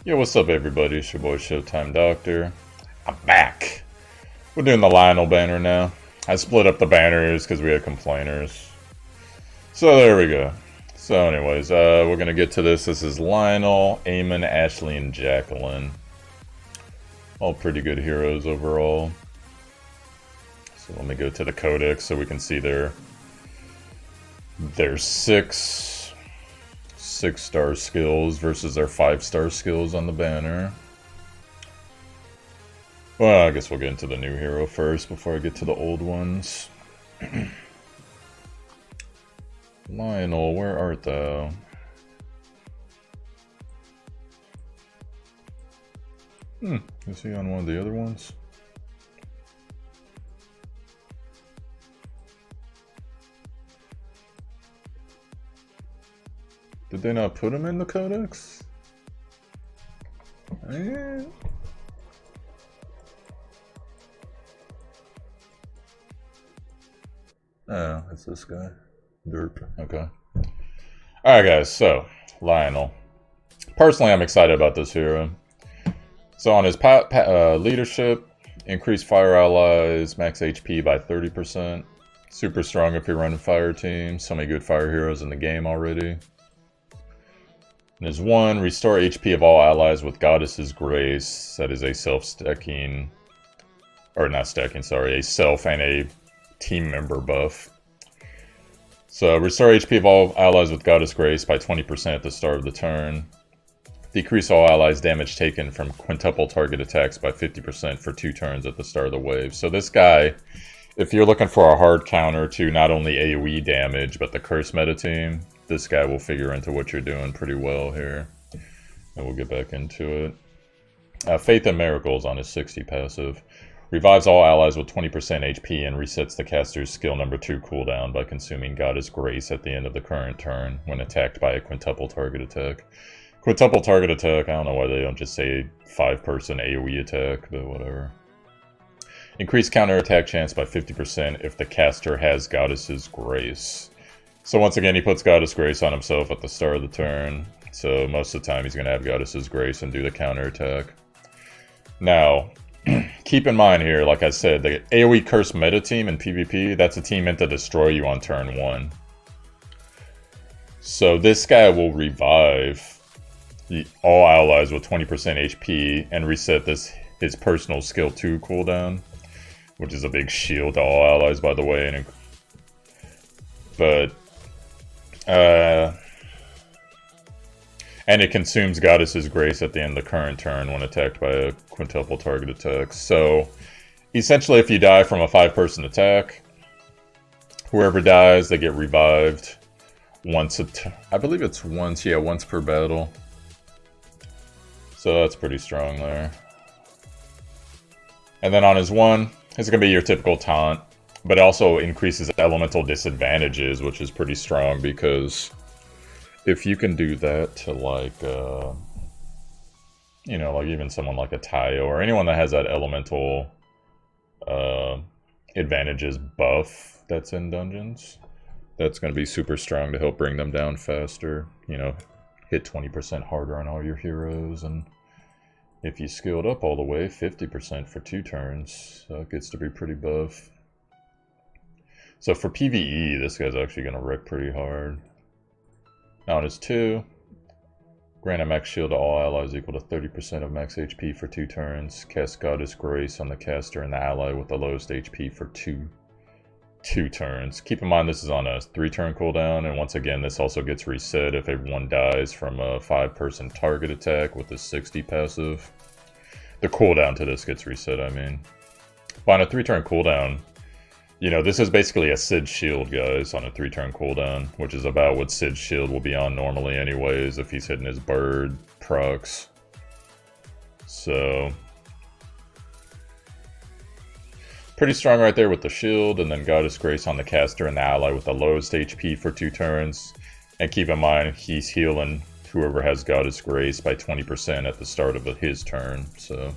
Yo, what's up, everybody? It's your boy ShowtimeDr. I'm back. We're doing the Lionel banner now. I split up the banners because we had complainers. So there we go. So anyways, we're going to get to this. This is Lionel, Eamon, Ashley, and Jacqueline. All pretty good heroes overall. So let me go to the codex so we can see their six-star skills versus their 5-star skills on the banner. Well, I guess we'll get into the new hero first before I get to the old ones. Lionel, where art thou? Is he on one of the other ones? Did they not put him in the codex? Oh, it's this guy. Derp. Okay. Alright, guys, so Lionel. Personally, I'm excited about this hero. So on his leadership, increase fire allies, max HP by 30%. Super strong if you're running fire team. So many good fire heroes in the game already. There's one, restore HP of all allies with Goddess's Grace. That is a self-stacking, or not stacking, sorry, a self and a team member buff. So restore HP of all allies with Goddess Grace by 20% at the start of the turn. Decrease all allies damage taken from quintuple target attacks by 50% for 2 turns at the start of the wave. So this guy, if you're looking for a hard counter to not only AoE damage, but the curse meta team, this guy will figure into what you're doing pretty well here. And we'll get back into it. Faith and Miracles on his 60 passive. Revives all allies with 20% HP and resets the caster's skill number 2 cooldown by consuming Goddess Grace at the end of the current turn when attacked by a quintuple target attack. Quintuple target attack, I don't know why they don't just say 5-person AoE attack, but whatever. Increase counter attack chance by 50% if the caster has Goddess's Grace. So once again, he puts Goddess Grace on himself at the start of the turn. So most of the time he's going to have Goddess's Grace and do the counter attack. Now, keep in mind here, like I said, the AoE Curse meta team in PvP, that's a team meant to destroy you on turn 1. So this guy will revive all allies with 20% HP and reset his personal skill 2 cooldown, which is a big shield to all allies, by the way. And it consumes Goddess's Grace at the end of the current turn when attacked by a quintuple target attack. So, essentially, if you die from a 5-person attack, whoever dies, they get revived once I believe it's once per battle. So that's pretty strong there. And then on his 1, it's going to be your typical taunt. But it also increases elemental disadvantages, which is pretty strong because if you can do that to like, you know, like even someone like a Tayo or anyone that has that elemental advantages buff that's in dungeons, that's going to be super strong to help bring them down faster. You know, hit 20% harder on all your heroes, and if you skilled up all the way, 50% for 2 turns, so it gets to be pretty buff. So for PvE, this guy's actually going to wreck pretty hard. Now on his 2, grant a max shield to all allies equal to 30% of max HP for 2 turns. Cast Goddess Grace on the caster and the ally with the lowest HP for two turns. Keep in mind this is on a 3-turn cooldown, and once again this also gets reset if everyone dies from a 5-person target attack with the 60 passive. The cooldown to this gets reset, I mean. But on a 3-turn cooldown, you know, this is basically a Sid's Shield, guys, on a 3-turn cooldown, which is about what Sid's Shield will be on normally anyways if he's hitting his bird procs. So, pretty strong right there with the shield, and then Goddess Grace on the caster and the ally with the lowest HP for 2 turns. And keep in mind, he's healing whoever has Goddess Grace by 20% at the start of his turn, so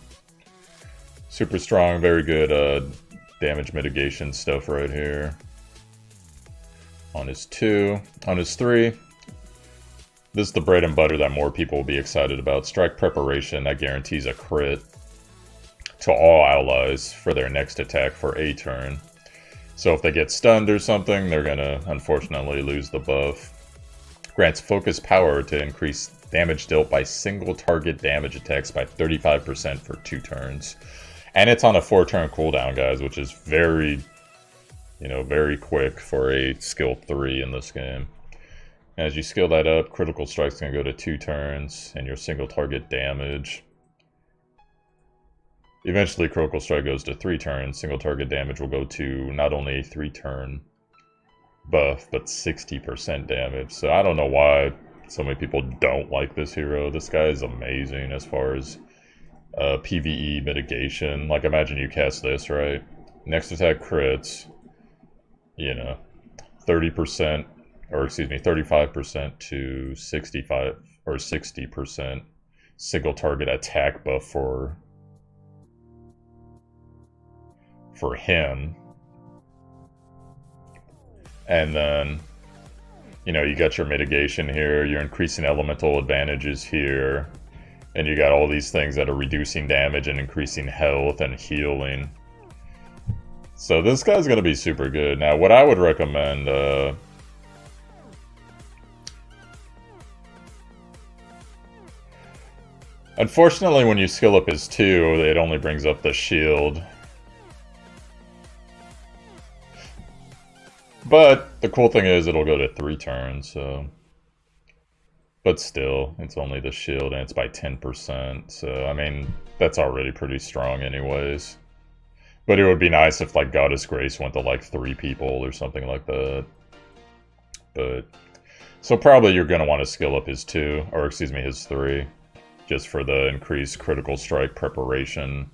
super strong, very good damage mitigation stuff right here. On his 2, on his 3, This is the bread and butter that more people will be excited about. Strike Preparation, that guarantees a crit to all allies for their next attack for a turn. So if they get stunned or something, they're gonna unfortunately lose the buff. Grants focus power to increase damage dealt by single target damage attacks by 35% for 2 turns. And it's on a 4-turn cooldown, guys, which is very, very quick for a skill 3 in this game. As you skill that up, critical strike's gonna go to 2 turns, and your single target damage. Eventually, critical strike goes to 3 turns. Single target damage will go to not only a 3-turn buff, but 60% damage. So I don't know why so many people don't like this hero. This guy is amazing as far as PvE mitigation. Like, imagine you cast this, right? Next attack crits, 30%, or excuse me, 35% to 65 or 60% single target attack buff for him. And then, you got your mitigation here, you're increasing elemental advantages here, and you got all these things that are reducing damage and increasing health and healing. So this guy's going to be super good. Now, what I would recommend, unfortunately, when you skill up his 2, it only brings up the shield. But the cool thing is it'll go to 3 turns, so... But still, it's only the shield and it's by 10%, so, I mean, that's already pretty strong anyways. But it would be nice if, like, Goddess Grace went to, like, 3 people or something like that. But... So probably you're going to want to skill up his 2, or excuse me, his 3. Just for the increased critical strike preparation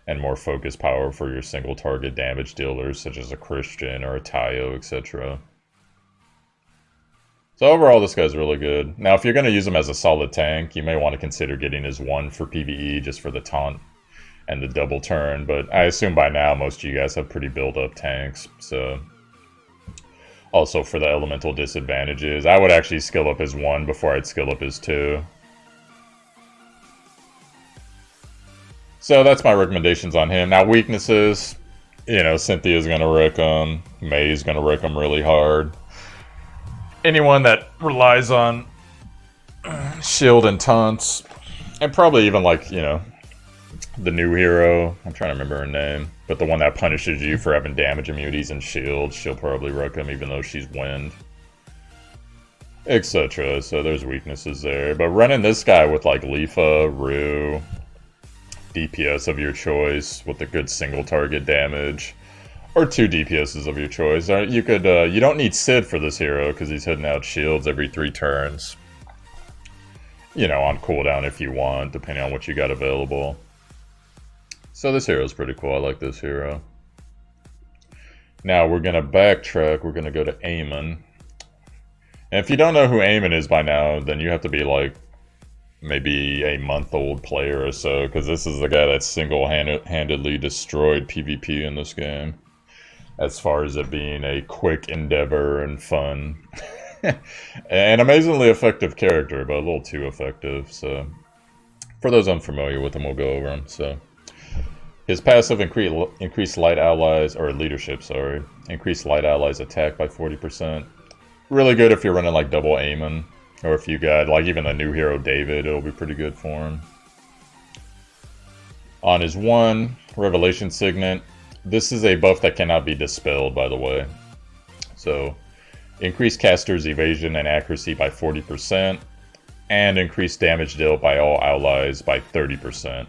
and more focus power for your single target damage dealers, such as a Christian or a Tayo, etc. So overall, this guy's really good. Now, if you're going to use him as a solid tank, you may want to consider getting his 1 for PvE, just for the taunt and the double turn, but I assume by now most of you guys have pretty built-up tanks, so... Also, for the elemental disadvantages, I would actually skill up his 1 before I'd skill up his 2. So that's my recommendations on him. Now, weaknesses, Cynthia's going to wreck him. May's going to wreck him really hard. Anyone that relies on shield and taunts, and probably even like, the new hero, I'm trying to remember her name, but the one that punishes you for having damage immunities and shields, she'll probably wreck him even though she's wind, etc. So there's weaknesses there. But running this guy with like Leafa, Rue, DPS of your choice with a good single target damage, or 2 DPSs of your choice. You could, you don't need Sid for this hero because he's hitting out shields every 3 turns. On cooldown if you want, depending on what you got available. So this hero is pretty cool. I like this hero. Now we're gonna backtrack. We're gonna go to Eamon. And if you don't know who Eamon is by now, then you have to be like maybe a month-old player or so, because this is the guy that single-handedly destroyed PvP in this game, as far as it being a quick endeavor and fun. An amazingly effective character, but a little too effective, so for those unfamiliar with him, we'll go over him. So his passive increase light allies, or leadership, sorry, increase light allies attack by 40%. Really good if you're running like double Eamon. Or if you got, like, even a new hero, David, it'll be pretty good for him. On his 1, Revelation Signet. This is a buff that cannot be dispelled, by the way. So, increase caster's evasion and accuracy by 40%. And increase damage dealt by all allies by 30%.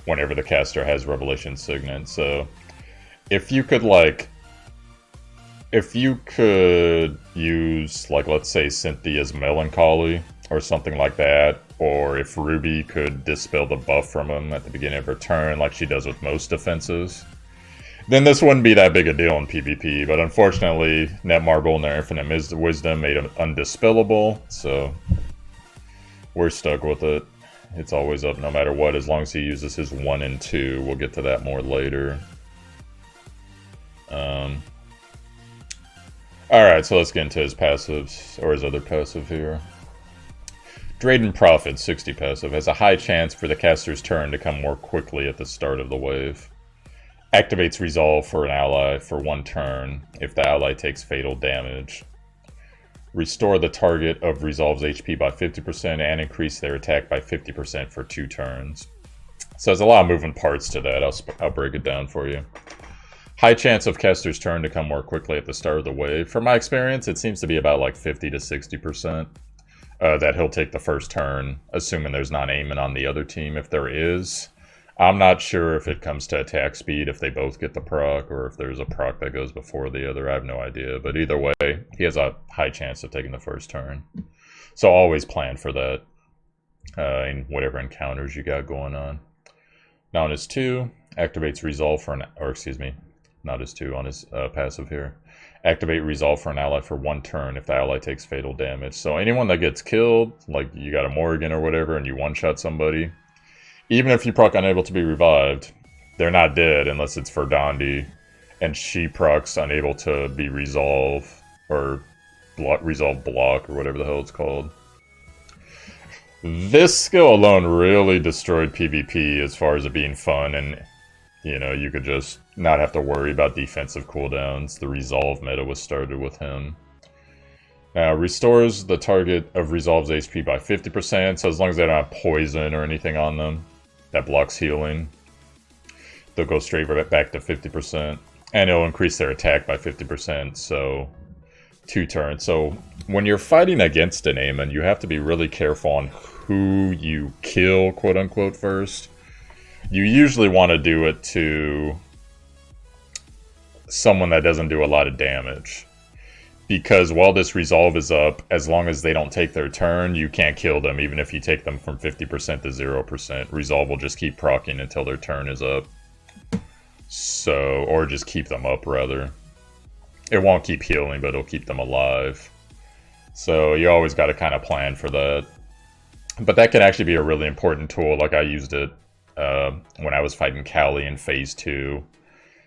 Whenever the caster has Revelation Signet. So, if you could, like... If you could use, like, let's say Cynthia's Melancholy, or something like that, or if Ruby could dispel the buff from him at the beginning of her turn, like she does with most defenses, then this wouldn't be that big a deal in PvP, but unfortunately, Netmarble and their Infinite Wisdom made it undispellable, so we're stuck with it. It's always up no matter what, as long as he uses his 1 and 2. We'll get to that more later. Alright, so let's get into his passives, or his other passive here. Drayden Prophet, 60 passive, has a high chance for the caster's turn to come more quickly at the start of the wave. Activates Resolve for an ally for 1 turn if the ally takes fatal damage. Restore the target of Resolve's HP by 50% and increase their attack by 50% for 2 turns. So there's a lot of moving parts to that. I'll break it down for you. High chance of caster's turn to come more quickly at the start of the wave. From my experience, it seems to be about like 50 to 60%. That he'll take the first turn, assuming there's not aiming on the other team. If there is, I'm not sure if it comes to attack speed, if they both get the proc, or if there's a proc that goes before the other. I have no idea. But either way, he has a high chance of taking the first turn. So always plan for that in whatever encounters you got going on. Now on his 2, activates Resolve for an... Or excuse me, not his 2, on his passive here. Activate Resolve for an ally for 1 turn if the ally takes fatal damage. So anyone that gets killed, like you got a Morrigan or whatever, and you one-shot somebody, even if you proc unable to be revived, they're not dead unless it's Verdandi, and she procs unable to be resolve, or resolve block, or whatever the hell it's called. This skill alone really destroyed PvP as far as it being fun, and you know, you could just not have to worry about defensive cooldowns. The Resolve meta was started with him. Now, restores the target of Resolve's HP by 50%, so as long as they don't have poison or anything on them that blocks healing, they'll go straight back to 50%. And it'll increase their attack by 50%, so 2 turns. So when you're fighting against an Aemon, you have to be really careful on who you kill, quote-unquote, first. You usually want to do it to someone that doesn't do a lot of damage. Because while this Resolve is up, as long as they don't take their turn, you can't kill them, even if you take them from 50% to 0%. Resolve will just keep proccing until their turn is up. So, or just keep them up, rather. It won't keep healing, but it'll keep them alive. So you always got to kind of plan for that. But that can actually be a really important tool. Like I used it when I was fighting Callie in Phase 2.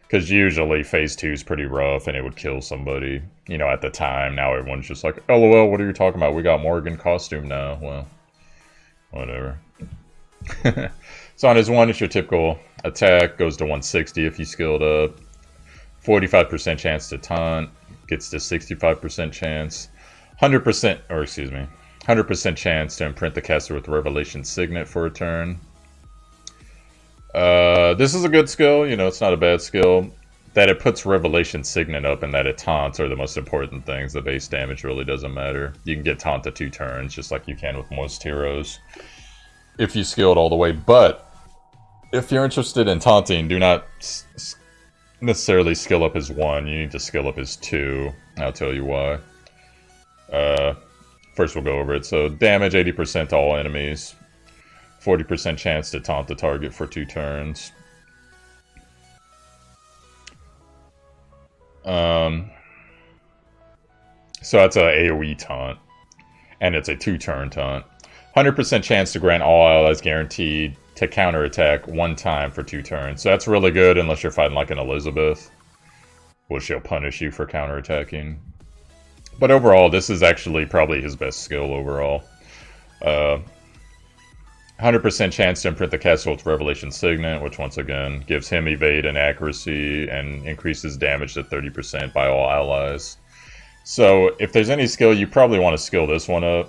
Because usually Phase 2 is pretty rough and it would kill somebody, you know, at the time. Now everyone's just like, LOL, what are you talking about? We got Morrigan costume now. Well, whatever. So on his 1, it's your typical attack. Goes to 160 if you skilled up. 45% chance to taunt. Gets to 65% chance. 100%, or excuse me, 100% chance to imprint the caster with Revelation Signet for a turn. This is a good skill, you know, it's not a bad skill. That it puts Revelation Signet up and that it taunts are the most important things. The base damage really doesn't matter. You can get taunt to 2 turns, just like you can with most heroes, if you skill it all the way. But if you're interested in taunting, do not necessarily skill up his 1. You need to skill up his 2. I'll tell you why. First we'll go over it. So damage 80% to all enemies. 40% chance to taunt the target for 2 turns. So that's a AoE taunt. And it's a 2-turn taunt. 100% chance to grant all allies guaranteed to counterattack 1 time for 2 turns. So that's really good unless you're fighting like an Elizabeth, which she'll punish you for counterattacking. But overall, this is actually probably his best skill overall. 100% chance to imprint the caster with Revelation Signet, which once again gives him evade and accuracy and increases damage to 30% by all allies. So if there's any skill, you probably want to skill this one up,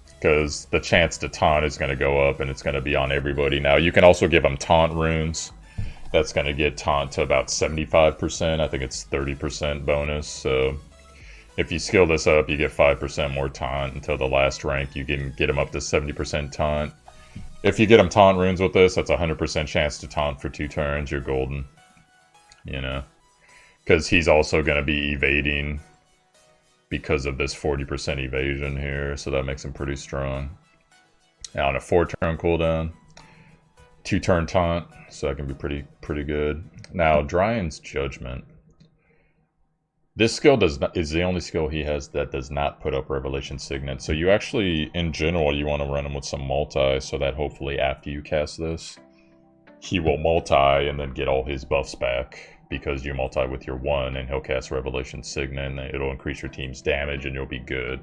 because the chance to taunt is going to go up and it's going to be on everybody. Now you can also give him taunt runes. That's going to get taunt to about 75%. I think it's 30% bonus. So if you skill this up, you get 5% more taunt until the last rank. You can get him up to 70% taunt. If you get him taunt runes with this, that's 100% chance to taunt for 2 turns. You're golden. You know? Because he's also going to be evading because of this 40% evasion here. So that makes him pretty strong. Now on a 4-turn cooldown, 2-turn taunt. So that can be pretty good. Now, Dryan's Judgment. This skill is the only skill he has that does not put up Revelation Signet. So you actually, in general, you want to run him with some multi so that hopefully after you cast this, he will multi and then get all his buffs back because you multi with your 1 and he'll cast Revelation Signet and it'll increase your team's damage and you'll be good.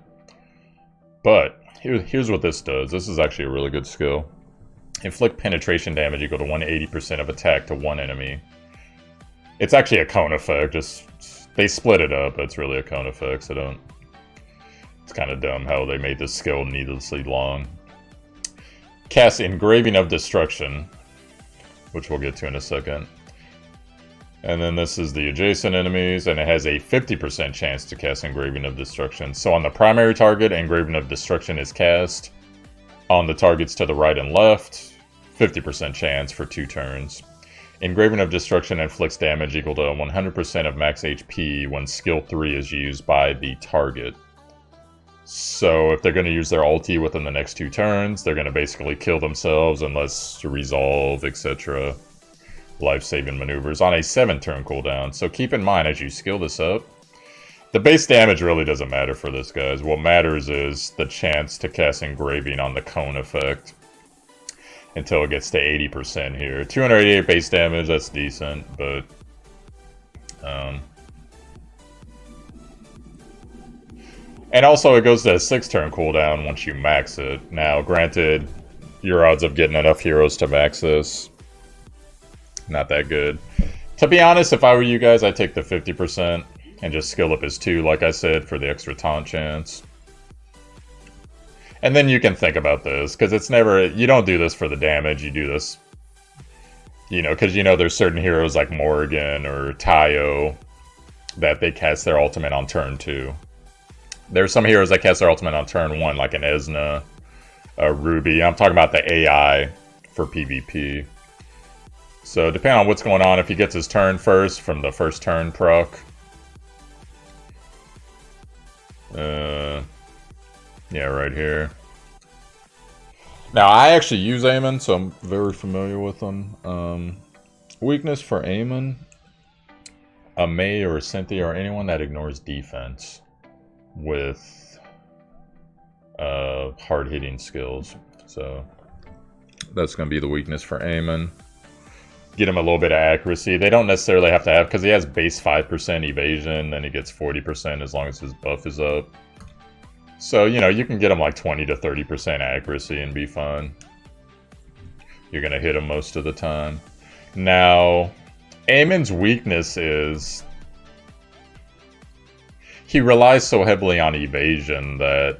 But here's what this does. This is actually a really good skill. Inflict penetration damage equal to 180% of attack to one enemy. It's actually a cone effect. Just they split it up, but it's really a cone effect. So don't. It's kind of dumb how they made this skill needlessly long. Cast Engraving of Destruction, which we'll get to in a second. And then this is the adjacent enemies, and it has a 50% chance to cast Engraving of Destruction. So on the primary target, Engraving of Destruction is cast. On the targets to the right and left, 50% chance for 2 turns. Engraving of Destruction inflicts damage equal to 100% of max HP when skill 3 is used by the target. So if they're going to use their ulti within the next 2 turns, they're going to basically kill themselves unless resolve, etc. Life-saving maneuvers on a 7-turn cooldown. So keep in mind as you skill this up, the base damage really doesn't matter for this, guys. What matters is the chance to cast Engraving on the cone effect until it gets to 80% here. 288 base damage, that's decent, but and also it goes to a 6-turn cooldown once you max it. Now, granted, your odds of getting enough heroes to max this, not that good. To be honest, if I were you guys, I'd take the 50% and just skill up his 2, like I said, for the extra taunt chance. And then you can think about this, because it's never, you don't do this for the damage, you do this, you know, because you know there's certain heroes like Morrigan or Tayo that they cast their ultimate on turn 2. There's some heroes that cast their ultimate on turn 1, like an Esna, a Ruby. I'm talking about the AI for PvP. So depending on what's going on, if he gets his turn first from the first turn proc. Yeah, right here. Now, I actually use Aemon, so I'm very familiar with them. Weakness for Aemon. A Mei or a Cynthia or anyone that ignores defense with hard-hitting skills. So that's going to be the weakness for Aemon. Get him a little bit of accuracy. They don't necessarily have to have, because he has base 5% evasion, then he gets 40% as long as his buff is up. So, you know, you can get him like 20 to 30% accuracy and be fine. You're going to hit him most of the time. Now, Aemon's weakness is he relies so heavily on evasion that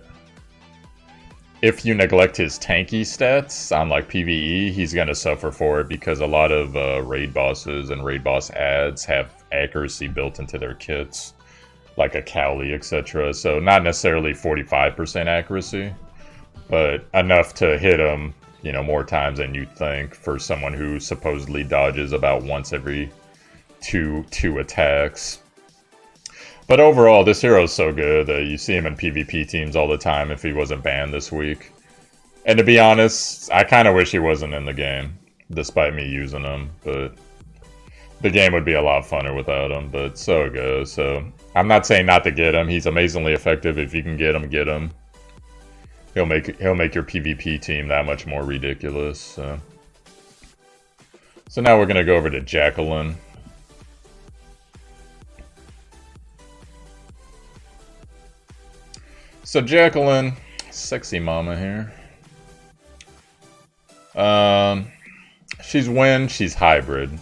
if you neglect his tanky stats on like PvE, he's going to suffer for it, because a lot of raid bosses and raid boss ads have accuracy built into their kits, like a Cowley, etc. So not necessarily 45% accuracy, but enough to hit him, you know, more times than you'd think for someone who supposedly dodges about once every two attacks. But overall, this hero is so good that you see him in PvP teams all the time if he wasn't banned this week. And to be honest, I kind of wish he wasn't in the game, despite me using him. But the game would be a lot funner without him, but so it goes. So I'm not saying not to get him. He's amazingly effective. If you can get him, get him. He'll make your PvP team that much more ridiculous. So now we're going to go over to Jacqueline. So Jacqueline, sexy mama here. She's wind, she's hybrid.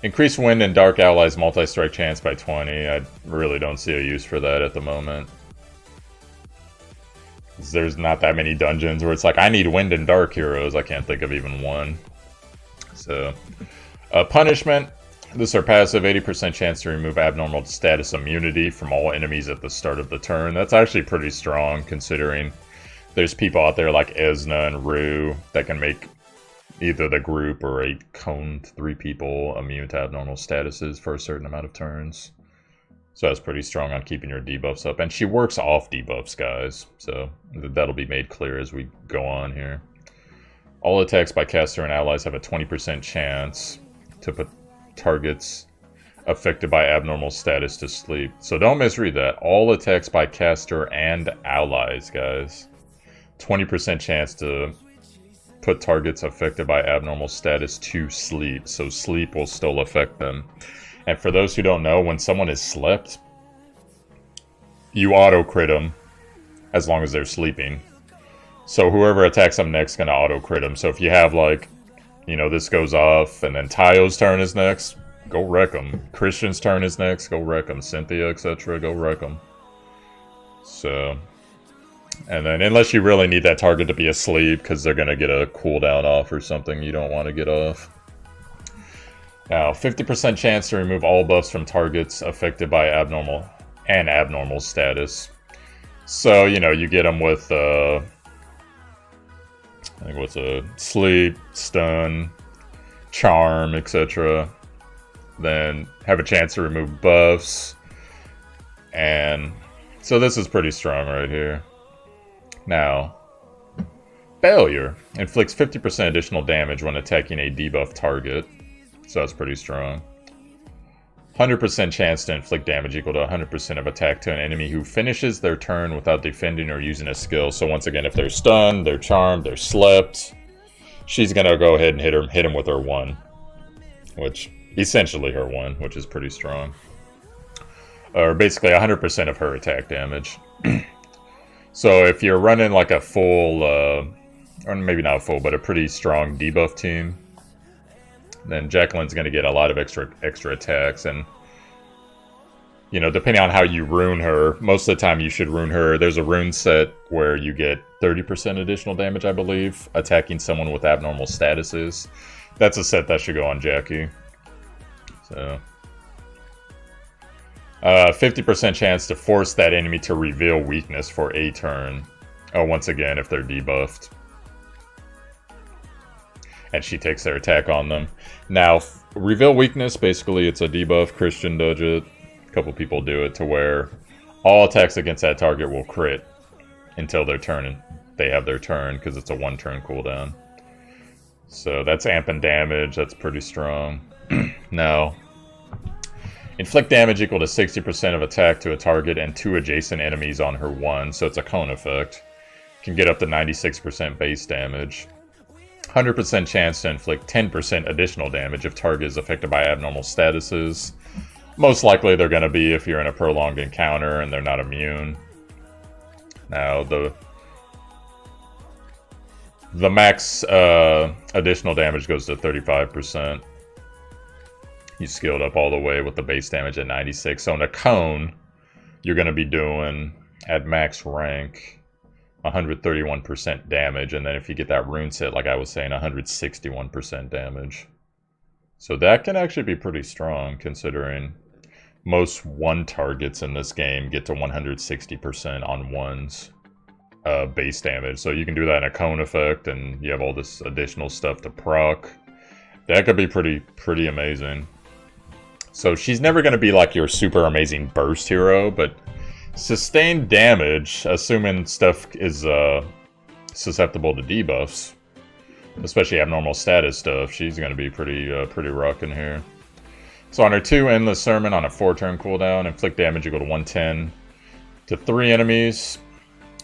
Increase wind and dark allies multi-strike chance by 20. I really don't see a use for that at the moment. There's not that many dungeons where it's like, I need wind and dark heroes. I can't think of even one. So, punishment. This is her passive, 80% chance to remove abnormal status immunity from all enemies at the start of the turn. That's actually pretty strong, considering there's people out there like Esna and Rue that can make either the group or a cone 3 people immune to abnormal statuses for a certain amount of turns. So that's pretty strong on keeping your debuffs up. And she works off debuffs, guys. So that'll be made clear as we go on here. All attacks by caster and allies have a 20% chance to put targets affected by abnormal status to sleep. So don't misread that. All attacks by caster and allies, guys. 20% chance to put targets affected by abnormal status to sleep. So sleep will still affect them. And for those who don't know, when someone is slept, you auto-crit them as long as they're sleeping. So whoever attacks them next is going to auto-crit them. So if you have, like, you know, this goes off, and then Tayo's turn is next, go wreck them. Christian's turn is next, go wreck them. Cynthia, etc., go wreck them. So, and then unless you really need that target to be asleep, because they're going to get a cooldown off or something you don't want to get off. Now, 50% chance to remove all buffs from targets affected by abnormal status. So, you know, you get them with, I think what's a sleep, stun, charm, etc. Then have a chance to remove buffs. And so this is pretty strong right here. Now, failure inflicts 50% additional damage when attacking a debuff target. So that's pretty strong. 100% chance to inflict damage equal to 100% of attack to an enemy who finishes their turn without defending or using a skill. So once again, if they're stunned, they're charmed, they're slept, she's gonna go ahead and hit him with her 1, which essentially her 1, which is pretty strong. Or basically 100% of her attack damage. So if you're running like a full, or maybe not full, but a pretty strong debuff team, then Jacqueline's going to get a lot of extra attacks. And, you know, depending on how you rune her, most of the time you should rune her. There's a rune set where you get 30% additional damage, I believe, attacking someone with abnormal statuses. That's a set that should go on Jackie. So, 50% chance to force that enemy to reveal weakness for a turn. Oh, once again, if they're debuffed. And she takes their attack on them. Now, reveal weakness, basically it's a debuff. Christian does it. A couple people do it to where all attacks against that target will crit until their turn, and they have their turn, because it's a 1-turn cooldown. So that's amping damage. That's pretty strong. Now, inflict damage equal to 60% of attack to a target and 2 adjacent enemies on her 1. So it's a cone effect. Can get up to 96% base damage. 100% chance to inflict 10% additional damage if target is affected by abnormal statuses. Most likely they're going to be if you're in a prolonged encounter and they're not immune. Now, the max additional damage goes to 35%. You scaled up all the way with the base damage at 96. So in a cone, you're going to be doing, at max rank, 131% damage, and then if you get that rune set, like I was saying, 161% damage. So that can actually be pretty strong, considering most 1 targets in this game get to 160% on 1's base damage. So you can do that in a cone effect, and you have all this additional stuff to proc. That could be pretty amazing. So she's never going to be like your super amazing burst hero, but sustained damage, assuming stuff is susceptible to debuffs, especially abnormal status stuff, she's going to be pretty rocking here. So on her 2, Endless Sermon on a 4-turn cooldown, inflict damage equal to 110 to 3 enemies,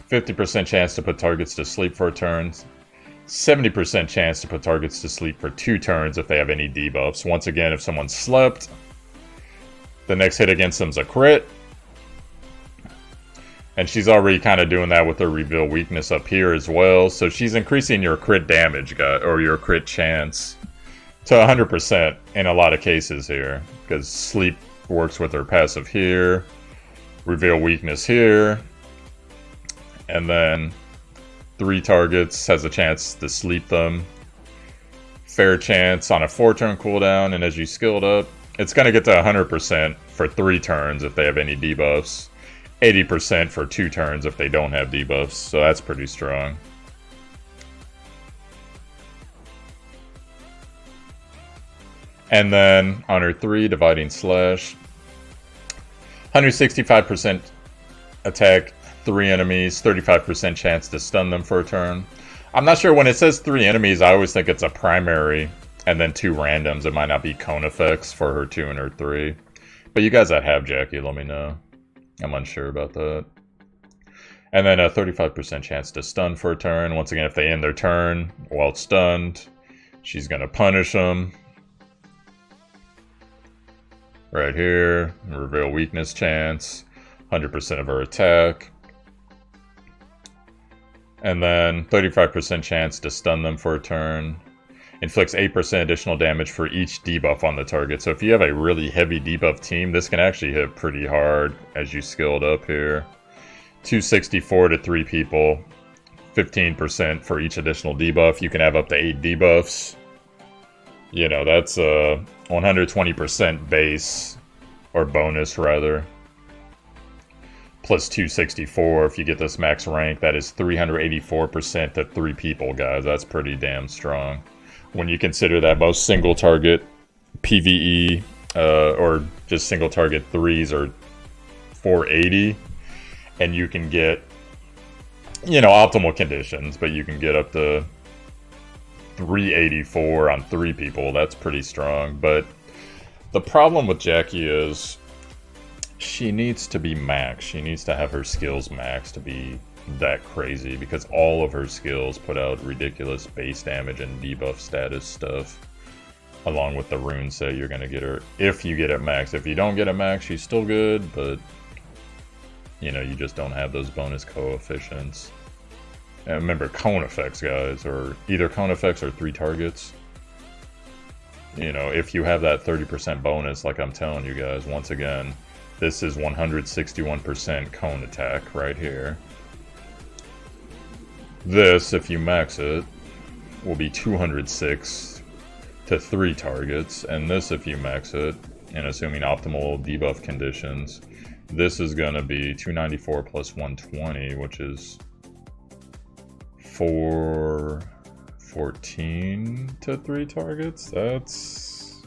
50% chance to put targets to sleep for a turn, 70% chance to put targets to sleep for 2 turns if they have any debuffs. Once again, if someone slept, the next hit against them is a crit. And she's already kind of doing that with her reveal weakness up here as well. So she's increasing your crit damage, or your crit chance, to 100% in a lot of cases here. Because sleep works with her passive here, reveal weakness here, and then 3 targets has a chance to sleep them. Fair chance on a 4-turn cooldown, and as you skilled up, it's going to get to 100% for 3 turns if they have any debuffs. 80% for 2 turns if they don't have debuffs, so that's pretty strong. And then on her 3, Dividing Slash, 165% attack 3 enemies, 35% chance to stun them for a turn. I'm not sure, when it says 3 enemies, I always think it's a primary and then 2 randoms. It might not be cone effects for her 2 and her 3. But you guys that have Jackie, let me know. I'm unsure about that. And then a 35% chance to stun for a turn. Once again, if they end their turn while stunned, she's going to punish them. Right here, reveal weakness chance, 100% of her attack. And then 35% chance to stun them for a turn. Inflicts 8% additional damage for each debuff on the target. So if you have a really heavy debuff team, this can actually hit pretty hard as you skilled up here. 264 to 3 people. 15% for each additional debuff. You can have up to 8 debuffs. You know, that's a 120% base, or bonus rather. Plus 264 if you get this max rank. That is 384% to 3 people, guys. That's pretty damn strong. When you consider that most single target PvE or just single target 3s are 480, and you can get, you know, optimal conditions, but you can get up to 384 on 3 people. That's pretty strong. But the problem with Jackie is she needs to be max. She needs to have her skills max to be that crazy, because all of her skills put out ridiculous base damage and debuff status stuff, along with the rune set you're gonna get her if you get it max. If you don't get it max, she's still good, but you know, you just don't have those bonus coefficients. And remember, cone effects, guys, or either cone effects or 3 targets. You know, if you have that 30% bonus, like I'm telling you guys, once again, this is 161% cone attack right here. This, if you max it, will be 206 to 3 targets, and this, if you max it, and assuming optimal debuff conditions, this is going to be 294 plus 120, which is 414 to 3 targets. That's...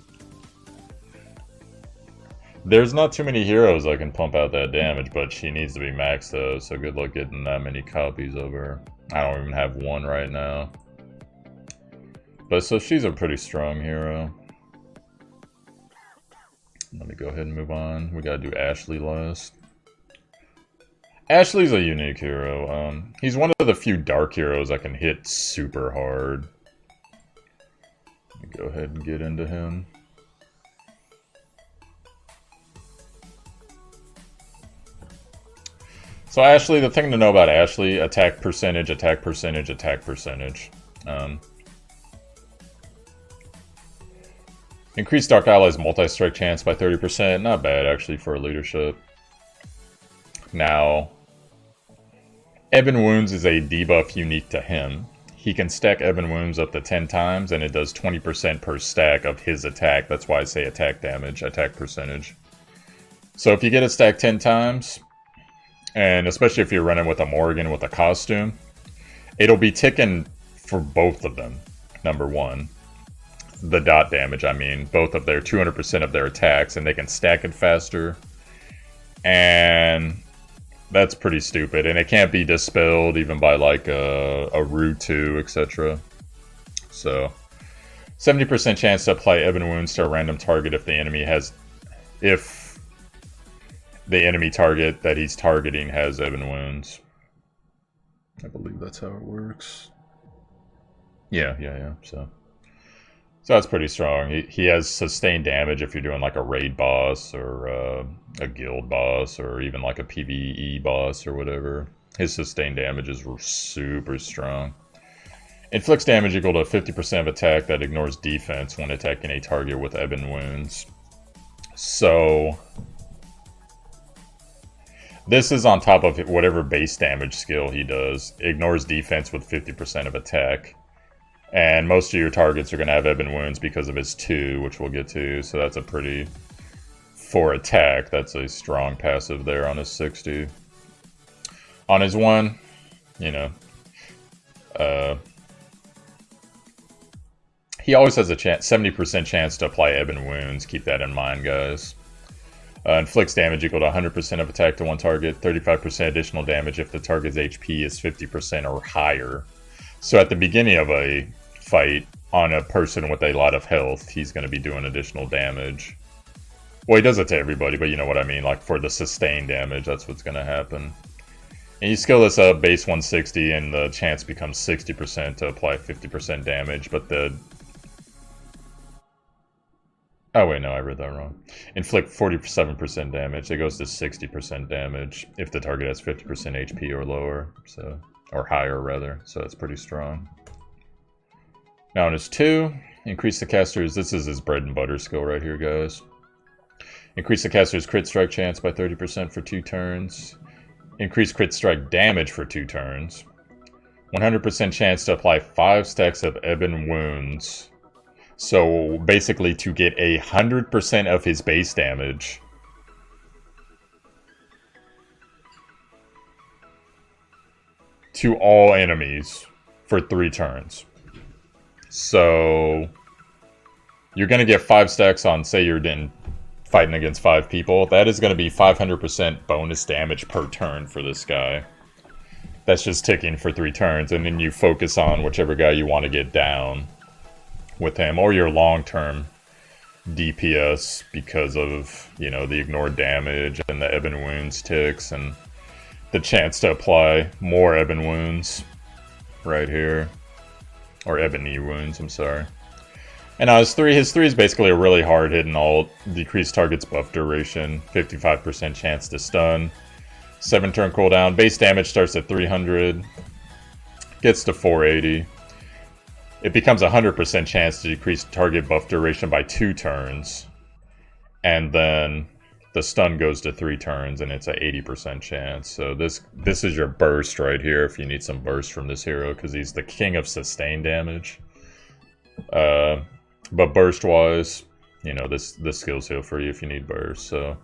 There's not too many heroes that can pump out that damage, but she needs to be maxed though, so good luck getting that many copies of her. I don't even have one right now. But so she's a pretty strong hero. Let me go ahead and move on. We gotta do Ashley last. Ashley's a unique hero. He's one of the few dark heroes that can hit super hard. Let me go ahead and get into him. So Ashley, the thing to know about Ashley, attack percentage, attack percentage, attack percentage. Increased Dark Allies multi-strike chance by 30%. Not bad, actually, for a leadership. Now, Ebon Wounds is a debuff unique to him. He can stack Ebon Wounds up to 10 times, and it does 20% per stack of his attack. That's why I say attack damage, attack percentage. So if you get it stacked 10 times, and especially if you're running with a Morrigan with a costume, it'll be ticking for both of them, number one. The dot damage, I mean, both of their 200% of their attacks, and they can stack it faster. And that's pretty stupid, and it can't be dispelled even by like a Rue 2, etc. So, 70% chance to apply Ebon Wounds to a random target if the enemy target that he's targeting has Ebon Wounds. I believe that's how it works. Yeah. So that's pretty strong. He has sustained damage if you're doing like a raid boss or a guild boss or even like a PvE boss or whatever. His sustained damage is super strong. Inflicts damage equal to 50% of attack that ignores defense when attacking a target with Ebon Wounds. So this is on top of whatever base damage skill he does. Ignores defense with 50% of attack. And most of your targets are going to have Ebon Wounds because of his 2, which we'll get to. So that's a pretty... For attack, that's a strong passive there on his 60. On his 1, you know... he always has a 70% chance to apply Ebon Wounds. Keep that in mind, guys. Inflicts damage equal to 100% of attack to one target. 35% additional damage if the target's HP is 50% or higher. So at the beginning of a fight on a person with a lot of health, he's going to be doing additional damage. Well, he does it to everybody, but you know what I mean. Like for the sustained damage, that's what's going to happen. And you skill this up, base 160, and the chance becomes 60% to apply 50% damage. But the... Oh wait, no, I read that wrong. Inflict 47% damage. It goes to 60% damage if the target has 50% HP or lower. So, or higher rather, so that's pretty strong. Now in his 2, increase the caster's, this is his bread and butter skill right here, guys. Increase the caster's crit strike chance by 30% for 2 turns. Increase crit strike damage for 2 turns. 100% chance to apply 5 stacks of Ebon Wounds. So basically to get 100% of his base damage. To all enemies for 3 turns. So you're going to get 5 stacks on, say you're fighting against 5 people. That is going to be 500% bonus damage per turn for this guy. That's just ticking for 3 turns, and then you focus on whichever guy you want to get down with him, or your long-term DPS because of, you know, the ignored damage and the Ebon Wounds ticks and the chance to apply more Ebon Wounds right here. Or Ebony Wounds, I'm sorry. And now his 3 is basically a really hard-hitting ult. Decrease target's buff duration, 55% chance to stun. 7-turn cooldown. Base damage starts at 300. Gets to 480. It becomes a 100% chance to decrease target buff duration by 2 turns. And then the stun goes to 3 turns, and it's an 80% chance. So this is your burst right here if you need some burst from this hero, because he's the king of sustained damage. But burst-wise, you know, this skill's here for you if you need burst, so...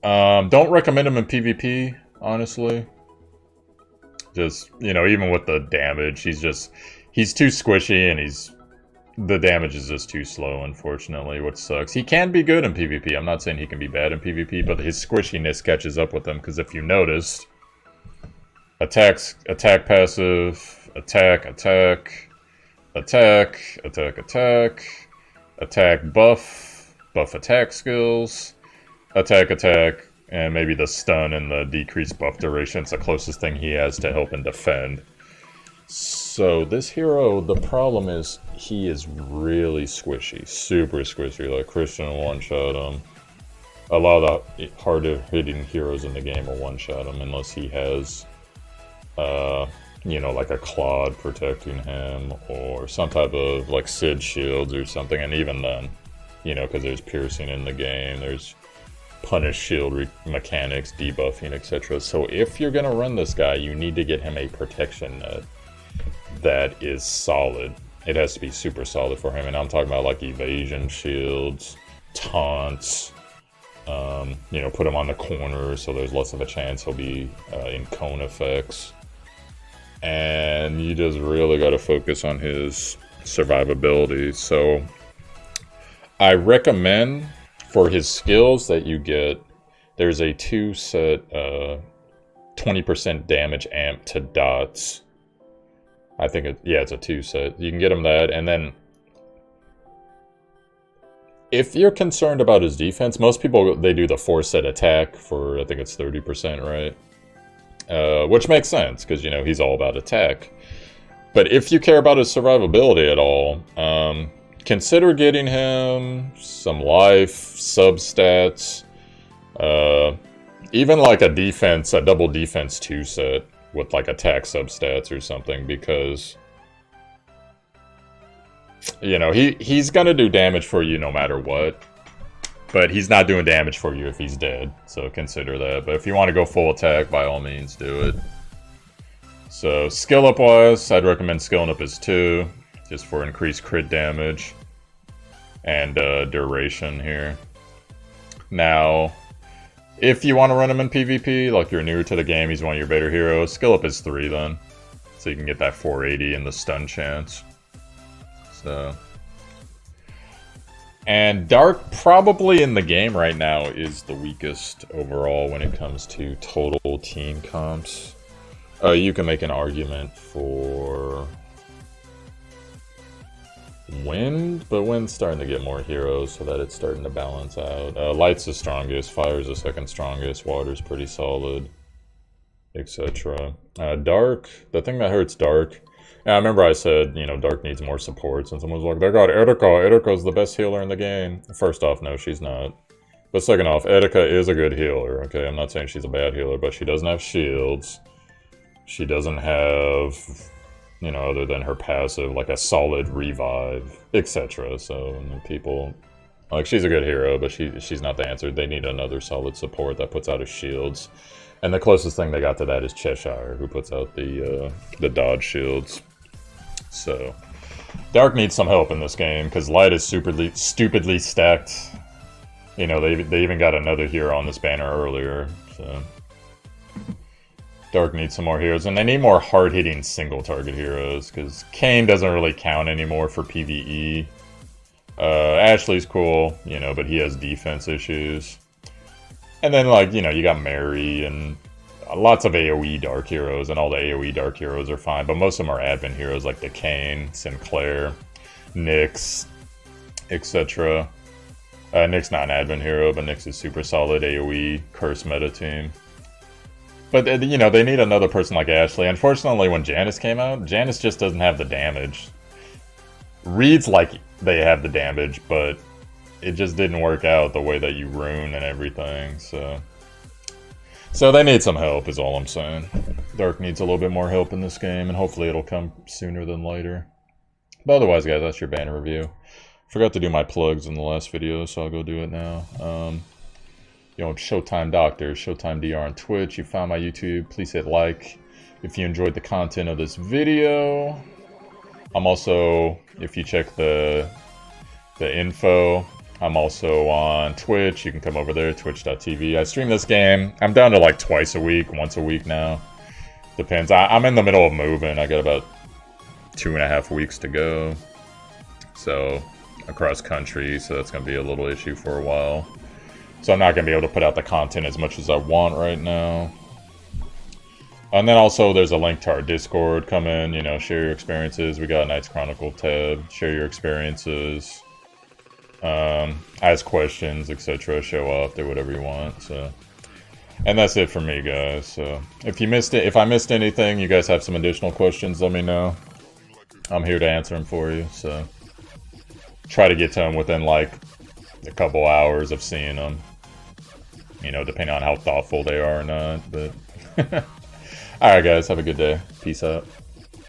don't recommend him in PvP, honestly. Just, you know, even with the damage, he's too squishy, and the damage is just too slow, unfortunately, which sucks. He can be good in PvP. I'm not saying he can be bad in PvP, but his squishiness catches up with him, because if you noticed, attack passive, attack, buff attack skills, attack, and maybe the stun and the decreased buff duration. It's the closest thing he has to help and defend. So this hero, the problem is he is really squishy, super squishy. Like Christian one-shot him. A lot of the harder hitting heroes in the game will one-shot him unless he has, you know, like a Claude protecting him or some type of like Sid shields or something. And even then, you know, because there's piercing in the game, there's punish shield mechanics, debuffing, etc. So if you're gonna run this guy, you need to get him a protection net that is solid. It has to be super solid for him, and I'm talking about like evasion shields, taunts, you know, put him on the corner so there's less of a chance he'll be in cone effects. And you just really got to focus on his survivability. So I recommend for his skills that you get, there's a 2-set 20% damage amp to dots. I think it's a 2-set. You can get him that, and then if you're concerned about his defense, most people, they do the 4-set attack for, I think it's 30%, right? Which makes sense, because, you know, he's all about attack. But if you care about his survivability at all, consider getting him some life, substats, even like a double defense 2-set with like attack substats or something, because, you know, he's gonna do damage for you no matter what, but he's not doing damage for you if he's dead, so consider that. But if you want to go full attack, by all means do it. So skill up wise, I'd recommend skilling up his 2, just for increased crit damage and duration here. Now, if you want to run him in PvP, like you're newer to the game, he's one of your better heroes, skill up his 3 then, so you can get that 480 and the stun chance. So, and Dark probably in the game right now is the weakest overall when it comes to total team comps. You can make an argument for Wind, but Wind's starting to get more heroes so that it's starting to balance out. Light's the strongest, Fire's the second strongest, Water's pretty solid, etc. Dark, the thing that hurts Dark, I remember I said, you know, Dark needs more supports, and someone was like, they got Erika, Erika's the best healer in the game. First off, no, she's not. But second off, Erika is a good healer, okay? I'm not saying she's a bad healer, but she doesn't have shields. She doesn't have, you know, other than her passive, like a solid revive, etc. So people, like, she's a good hero, but she's not the answer. They need another solid support that puts out his shields. And the closest thing they got to that is Cheshire, who puts out the dodge shields. So Dark needs some help in this game, because Light is stupidly stacked. You know, they even got another hero on this banner earlier, so... Dark needs some more heroes, and they need more hard-hitting single-target heroes, because Kayn doesn't really count anymore for PvE. Ashley's cool, you know, but he has defense issues. And then, like, you know, you got Mary and lots of AoE Dark heroes, and all the AoE Dark heroes are fine, but most of them are advent heroes, like the Kayn, Sinclair, Nyx, etc. Nyx not an advent hero, but Nyx is super solid AoE curse meta team. But, you know, they need another person like Ashley. Unfortunately, when Janice came out, Janice just doesn't have the damage. Reads like they have the damage, but it just didn't work out the way that you rune and everything, so... So they need some help, is all I'm saying. Dark needs a little bit more help in this game, and hopefully it'll come sooner than later. But otherwise, guys, that's your banner review. Forgot to do my plugs in the last video, so I'll go do it now. You know, ShowtimeDr, ShowtimeDr on Twitch. You found my YouTube, please hit like if you enjoyed the content of this video. I'm also, if you check the info, I'm also on Twitch. You can come over there, twitch.tv. I stream this game. I'm down to like twice a week, once a week now. Depends. I'm in the middle of moving. I got about 2.5 weeks to go. So, across country, so that's going to be a little issue for a while. So I'm not going to be able to put out the content as much as I want right now. And then also there's a link to our Discord. Come in, you know, share your experiences. We got a Knights Chronicle tab. Share your experiences. Ask questions, etc. Show off, do whatever you want. So, and that's it for me, guys. So if you missed it, if I missed anything, you guys have some additional questions, let me know. I'm here to answer them for you. So try to get to them within like a couple hours of seeing them. You know, depending on how thoughtful they are or not. But alright, guys, have a good day. Peace out.